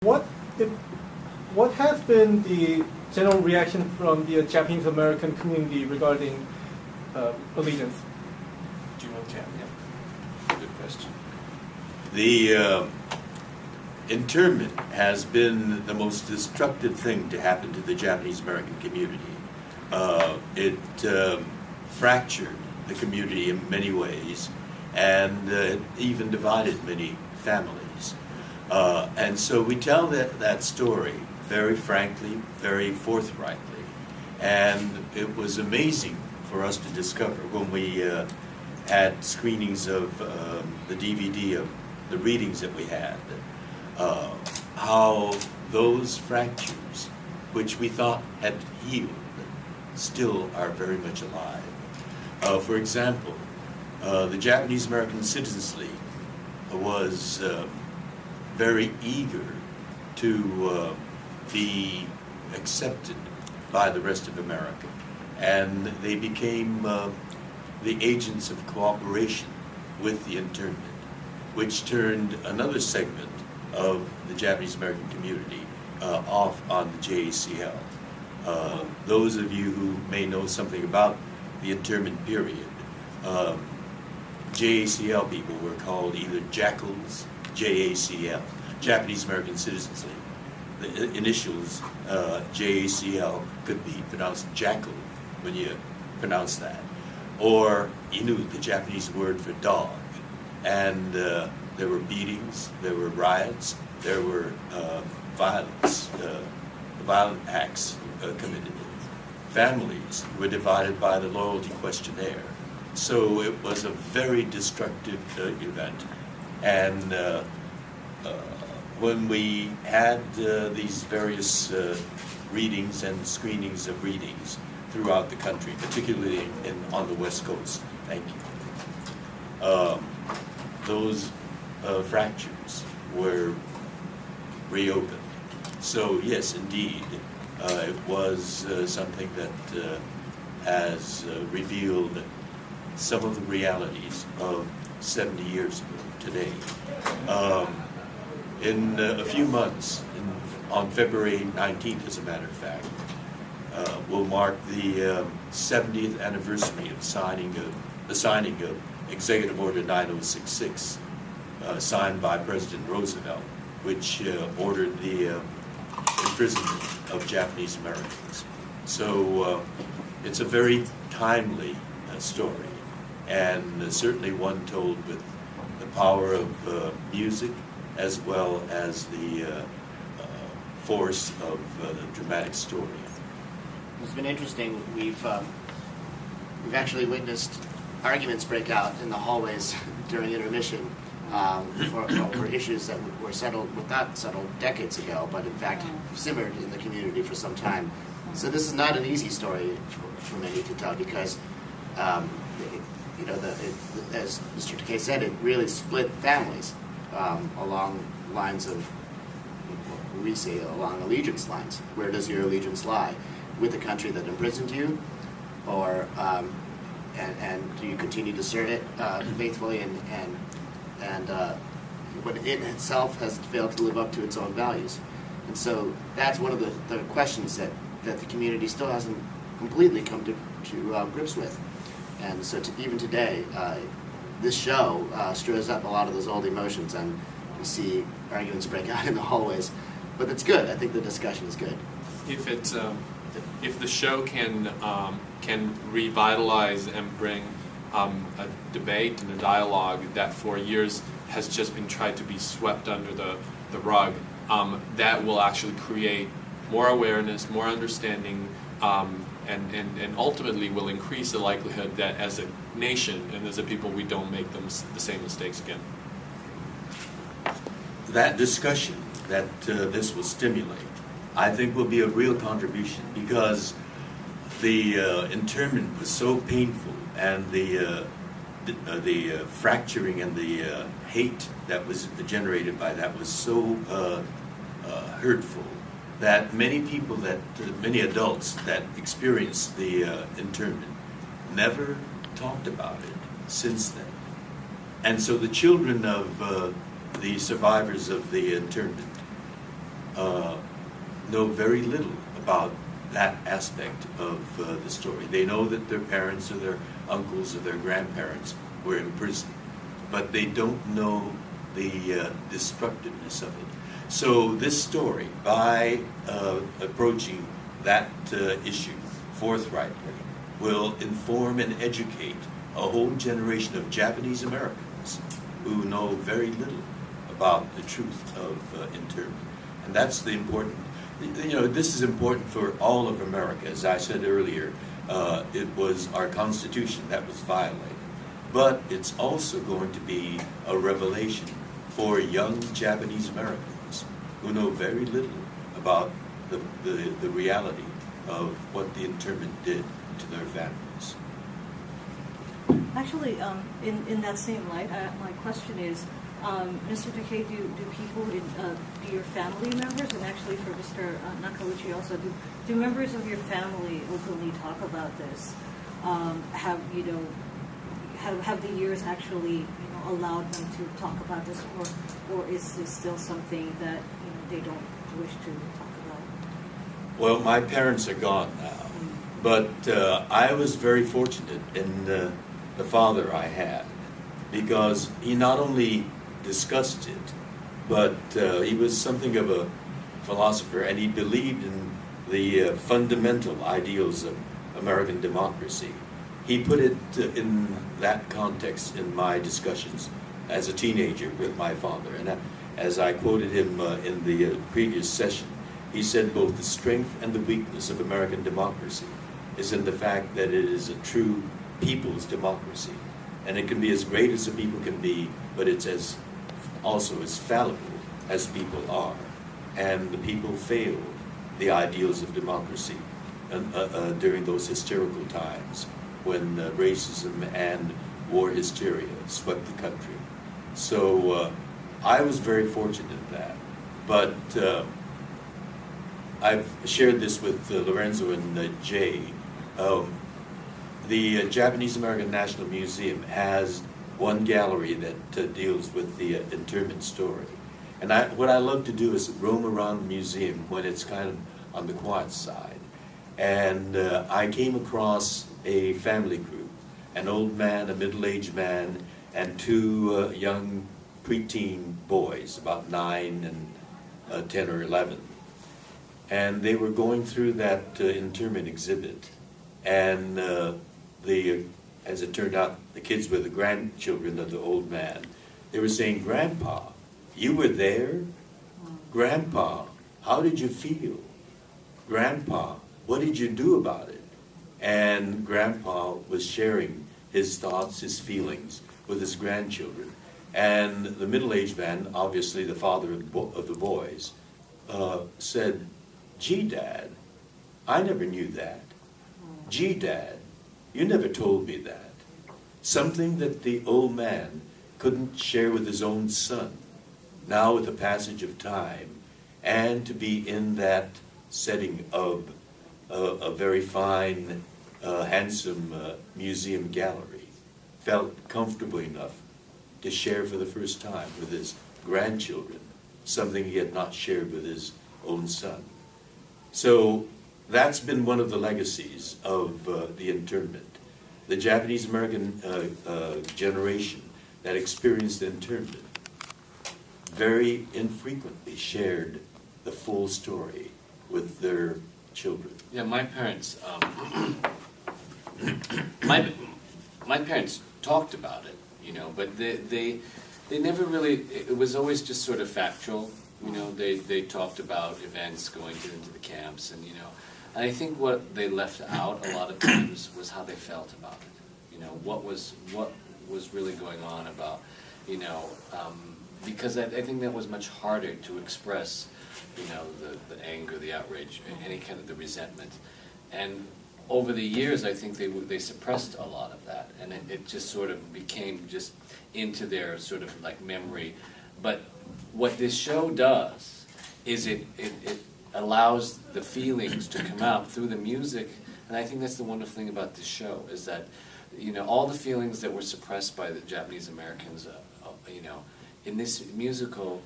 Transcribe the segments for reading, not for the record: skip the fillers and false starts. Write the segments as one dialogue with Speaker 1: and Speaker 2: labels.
Speaker 1: What if, what has been the general reaction from the Japanese American community regarding allegiance?
Speaker 2: Do you want to? Yeah. Good question.
Speaker 3: The internment has been the most destructive thing to happen to the Japanese American community. It fractured the community in many ways, and it even divided many families. And so we tell that story very frankly, very forthrightly. And it was amazing for us to discover when we had screenings of the DVD of the readings that we had, how those fractures, which we thought had healed, still are very much alive. For example, the Japanese American Citizens League was very eager to be accepted by the rest of America, and they became the agents of cooperation with the internment, which turned another segment of the Japanese American community off on the JACL. Those of you who may know something about the internment period, JACL people were called either jackals, JACL, Japanese American Citizens League. The initials JACL could be pronounced jackal when you pronounce that, or inu, the Japanese word for dog. And there were beatings, there were riots, there were violence, violent acts committed. Families were divided by the loyalty questionnaire. So it was a very destructive event. And when we had these various readings and screenings of readings throughout the country, particularly on the West Coast, thank you, those fractures were reopened. So yes, indeed, it was something that has revealed some of the realities of 70 years ago today. In a few months, on February 19th, as a matter of fact, will mark the 70th anniversary of the signing of Executive Order 9066, signed by President Roosevelt, which ordered the imprisonment of Japanese Americans. So it's a very timely story, and certainly one told with the power of music as well as the force of the dramatic story.
Speaker 4: It's been interesting. We've actually witnessed arguments break out in the hallways during intermission for issues that were not settled decades ago, but in fact simmered in the community for some time. So this is not an easy story for many to tell, because as Mr. Takei said, it really split families along lines of, we say, along allegiance lines. Where does your allegiance lie? With the country that imprisoned you, or and do you continue to serve it faithfully, and when it itself has failed to live up to its own values? And so that's one of the questions that the community still hasn't completely come to grips with. And so even today, this show stirs up a lot of those old emotions, and we see arguments break out in the hallways. But it's good. I think the discussion is good.
Speaker 2: If the show can revitalize and bring a debate and a dialogue that for years has just been tried to be swept under the rug, that will actually create more awareness, more understanding, and ultimately will increase the likelihood that as a nation and as a people we don't make the same mistakes again.
Speaker 3: That discussion that this will stimulate, I think, will be a real contribution, because the internment was so painful, and the fracturing and the hate that was generated by that was so hurtful, that many adults that experienced the internment never talked about it since then. And so the children of the survivors of the internment know very little about that aspect of the story. They know that their parents or their uncles or their grandparents were in prison, but they don't know the destructiveness of it. So this story, by approaching that issue forthrightly, will inform and educate a whole generation of Japanese Americans who know very little about the truth of internment. And that's the important, this is important for all of America. As I said earlier, it was our Constitution that was violated. But it's also going to be a revelation for young Japanese Americans who know very little about the reality of what the internment did to their families.
Speaker 5: Actually, in that same light, my question is, Mr. Takei, do people, do your family members, and actually for Mr. Nakauchi also, do members of your family openly talk about this? Have the years actually allowed them to talk about this, or is this still something that they don't wish to talk about?
Speaker 3: Well, my parents are gone now, but I was very fortunate in the father I had, because he not only discussed it, but he was something of a philosopher, and he believed in the fundamental ideals of American democracy. He put it in that context in my discussions as a teenager with my father. And as I quoted him in the previous session, he said both the strength and the weakness of American democracy is in the fact that it is a true people's democracy. And it can be as great as the people can be, but it's also as fallible as people are. And the people failed the ideals of democracy during those hysterical times when racism and war hysteria swept the country. So I was very fortunate in that. But I've shared this with Lorenzo and Jay. The Japanese American National Museum has one gallery that deals with the internment story. And what I love to do is roam around the museum when it's kind of on the quiet side. And I came across a family group, an old man, a middle-aged man, and two young preteen boys, about 9 and 10 or 11. And they were going through that internment exhibit. And as it turned out, the kids were the grandchildren of the old man. They were saying, "Grandpa, you were there? Grandpa, how did you feel? Grandpa, what did you do about it?" And Grandpa was sharing his thoughts, his feelings with his grandchildren. And the middle-aged man, obviously the father of the boys, said, "Gee, Dad, I never knew that. Gee, Dad, you never told me that." Something that the old man couldn't share with his own son, now with the passage of time, and to be in that setting of a very fine, handsome museum gallery, felt comfortable enough to share for the first time with his grandchildren something he had not shared with his own son. So that's been one of the legacies of the internment. The Japanese American generation that experienced internment very infrequently shared the full story with their children.
Speaker 6: Yeah, my parents, my parents talked about it, but they never really. It was always just sort of factual. They talked about events going into the camps, and and I think what they left out a lot of times was how they felt about it. What was really going on about, because I think that was much harder to express, the anger, the outrage, any kind of the resentment. And over the years, I think they suppressed a lot of that, and it just sort of became just into their sort of like memory. But what this show does is it allows the feelings to come out through the music, and I think that's the wonderful thing about this show, is that all the feelings that were suppressed by the Japanese Americans, in this musical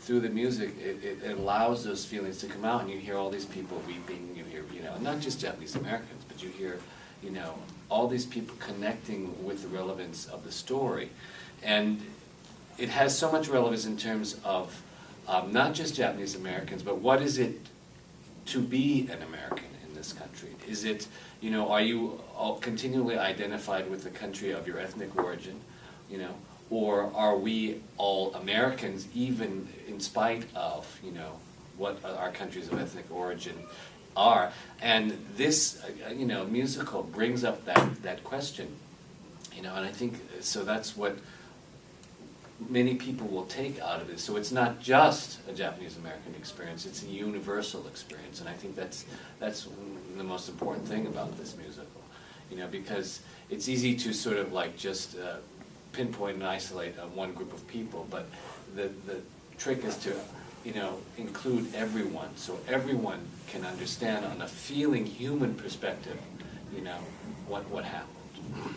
Speaker 6: through the music, it allows those feelings to come out, and you hear all these people weeping. You hear, you know, not just Japanese Americans, but you hear, you know, all these people connecting with the relevance of the story, and it has so much relevance in terms of not just Japanese Americans, but what is it to be an American in this country? Is it, you know, are you all continually identified with the country of your ethnic origin, you know, or are we all Americans even in spite of, you know, what our countries of ethnic origin are? And this, you know, musical brings up that question, you know, and I think, so that's what many people will take out of it. So it's not just a Japanese American experience, it's a universal experience, and I think that's the most important thing about this musical, you know, because it's easy to sort of like just pinpoint and isolate one group of people, but the trick is to, you know, include everyone, so everyone can understand on a feeling human perspective, you know, what happened.